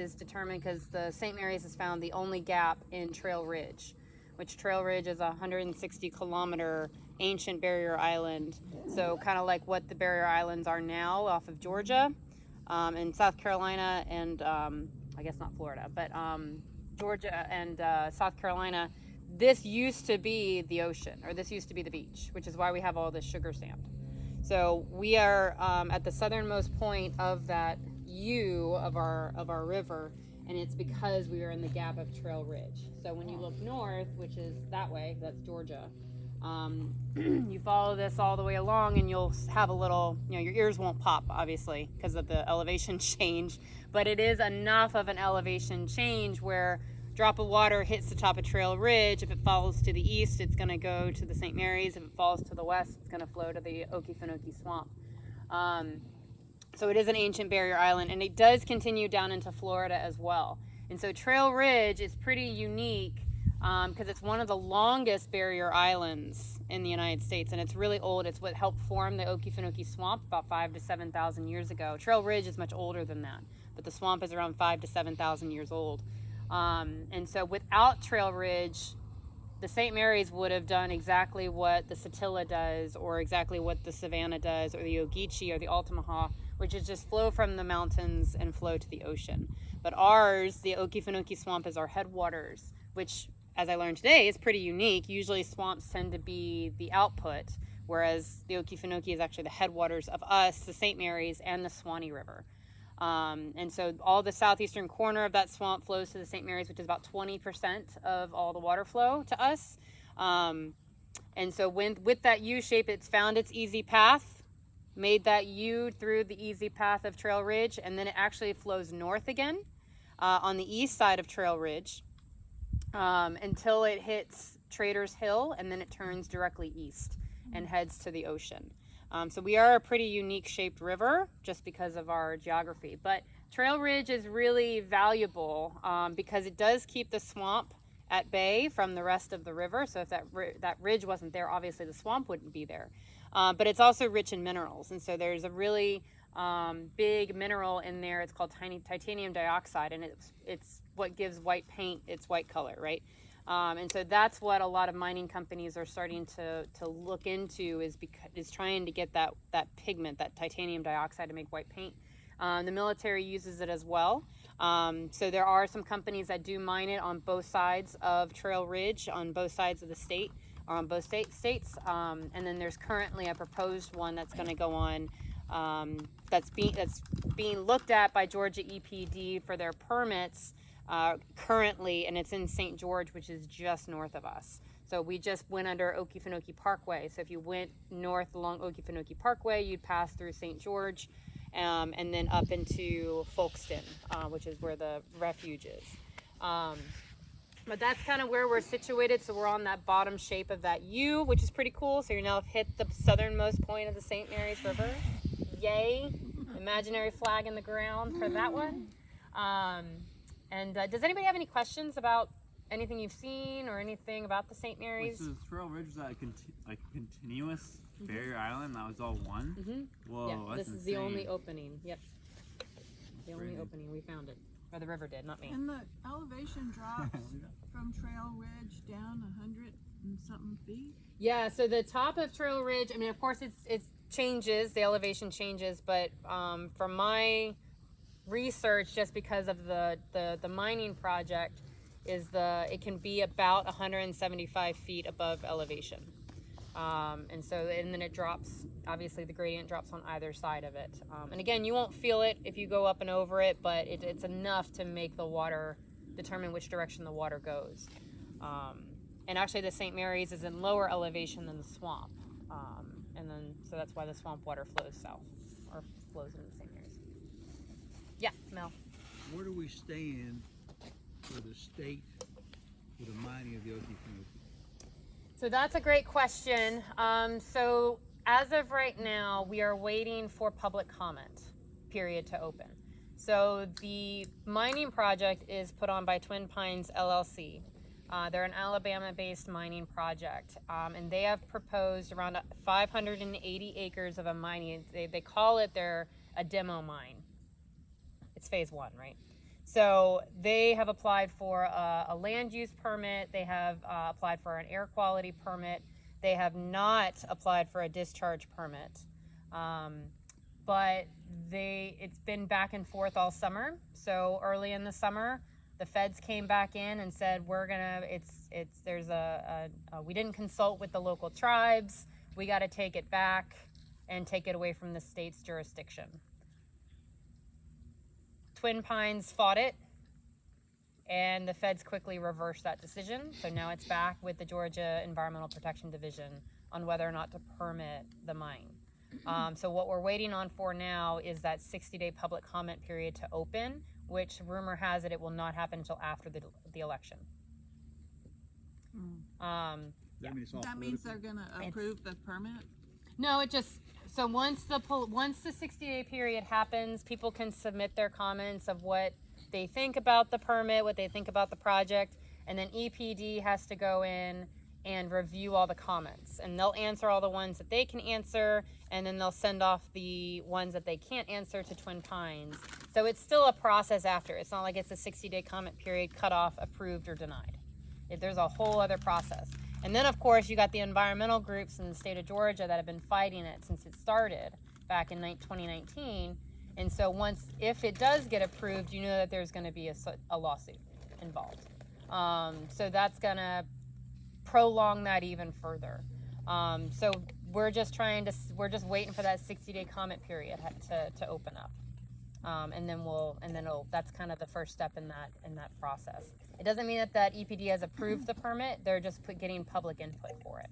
is determined because the St. Mary's has found the only gap in Trail Ridge, which Trail Ridge is a 160-kilometer ancient barrier island. So kind of like what the barrier islands are now off of Georgia and South Carolina and I guess not Florida, but Georgia and South Carolina. This used to be the ocean, or this used to be the beach, which is why we have all this sugar sand. So we are at the southernmost point of that U of our river, and it's because we are in the gap of Trail Ridge. So when you look north, which is that way, that's Georgia, you follow this all the way along, and you'll have a little, your ears won't pop, obviously, because of the elevation change, but it is enough of an elevation change where drop of water hits the top of Trail Ridge. If it falls to the east, it's going to go to the St. Mary's. If it falls to the west, it's going to flow to the Okefenokee swamp. So it is an ancient barrier island, and it does continue down into Florida as well. And so Trail Ridge is pretty unique because it's one of the longest barrier islands in the United States, and it's really old. It's what helped form the Okefenokee swamp about 5,000 to 7,000 years ago. Trail Ridge is much older than that, but the swamp is around 5,000 to 7,000 years old. And so without Trail Ridge, the St. Mary's would have done exactly what the Satilla does, or exactly what the Savannah does, or the Ogeechee, or the Altamaha, which is just flow from the mountains and flow to the ocean. But ours, the Okefenokee swamp, is our headwaters, which, as I learned today, is pretty unique. Usually swamps tend to be the output, whereas the Okefenokee is actually the headwaters of us, the St. Mary's, and the Swanee River. And so all the southeastern corner of that swamp flows to the St. Mary's, which is about 20% of all the water flow to us. And so with that U shape, it's found its easy path, made that U through the easy path of Trail Ridge, and then it actually flows north again on the east side of Trail Ridge until it hits Trader's Hill, and then it turns directly east and heads to the ocean. So we are a pretty unique shaped river just because of our geography. But Trail Ridge is really valuable because it does keep the swamp at bay from the rest of the river. So if that ridge wasn't there, obviously the swamp wouldn't be there. But it's also rich in minerals. And so there's a really big mineral in there. It's called titanium dioxide, and it's what gives white paint its white color, right? And so that's what a lot of mining companies are starting to look into, is trying to get that pigment, that titanium dioxide, to make white paint. The military uses it as well. So there are some companies that do mine it on both sides of Trail Ridge, on both sides of the state, or on both states. And then there's currently a proposed one that's going to go on that's being looked at by Georgia EPD for their permits currently, and it's in St. George, which is just north of us. So we just went under Okefenokee Parkway. So if you went north along Okefenokee Parkway, you'd pass through St. George and then up into Folkston, which is where the refuge is. But that's kind of where we're situated. So we're on that bottom shape of that U, which is pretty cool. So you're now hit the southernmost point of the St. Mary's River. Yay! Imaginary flag in the ground for that one. And does anybody have any questions about anything you've seen or anything about the St. Mary's? So Trail Ridge was that a continuous barrier island that was all one? Mm-hmm. Whoa, Yeah, that's this is insane. the only opening. Yep. The only opening. We found it. Or the river did, not me. And the elevation drops from Trail Ridge down 100 and something feet? Yeah, so the top of Trail Ridge, I mean, of course it changes, the elevation changes, but from my research, just because of the mining project, it can be about 175 feet above elevation. And then it drops, obviously the gradient drops on either side of it. And again, you won't feel it if you go up and over it, but it's enough to make the water, determine which direction the water goes. And actually the St. Mary's is in lower elevation than the swamp. So that's why the swamp water flows south, or flows into the St. Mary's. Yeah, Mel. Where do we stand for the state for the mining of the Okefenokee? So that's a great question. So as of right now, we are waiting for public comment period to open. So the mining project is put on by Twin Pines LLC. They're an Alabama-based mining project, and they have proposed around 580 acres of a mining. They call it a demo mine. It's phase one, right? So they have applied for a land use permit. They have applied for an air quality permit. They have not applied for a discharge permit. But it's been back and forth all summer. So early in the summer, the feds came back in and said, we didn't consult with the local tribes. We got to take it back and take it away from the state's jurisdiction. Twin Pines fought it, and the feds quickly reversed that decision. So now it's back with the Georgia Environmental Protection Division on whether or not to permit the mine. So what we're waiting on for now is that 60-day public comment period to open, which rumor has it will not happen until after the election. That means it's all That means political. they're gonna approve the permit? No, so once the 60-day period happens, people can submit their comments of what they think about the permit, what they think about the project, and then EPD has to go in and review all the comments, and they'll answer all the ones that they can answer, and then they'll send off the ones that they can't answer to Twin Pines. So it's still a process after. It's not like it's a 60-day comment period, cut off, approved, or denied. There's a whole other process. And then, of course, you got the environmental groups in the state of Georgia that have been fighting it since it started back in 2019. And so if it does get approved, you know that there's going to be a lawsuit involved. So that's going to prolong that even further. So we're just waiting for that 60-day comment period to open up. That's kind of the first step in that process. It doesn't mean that EPD has approved the permit. They're just getting public input for it.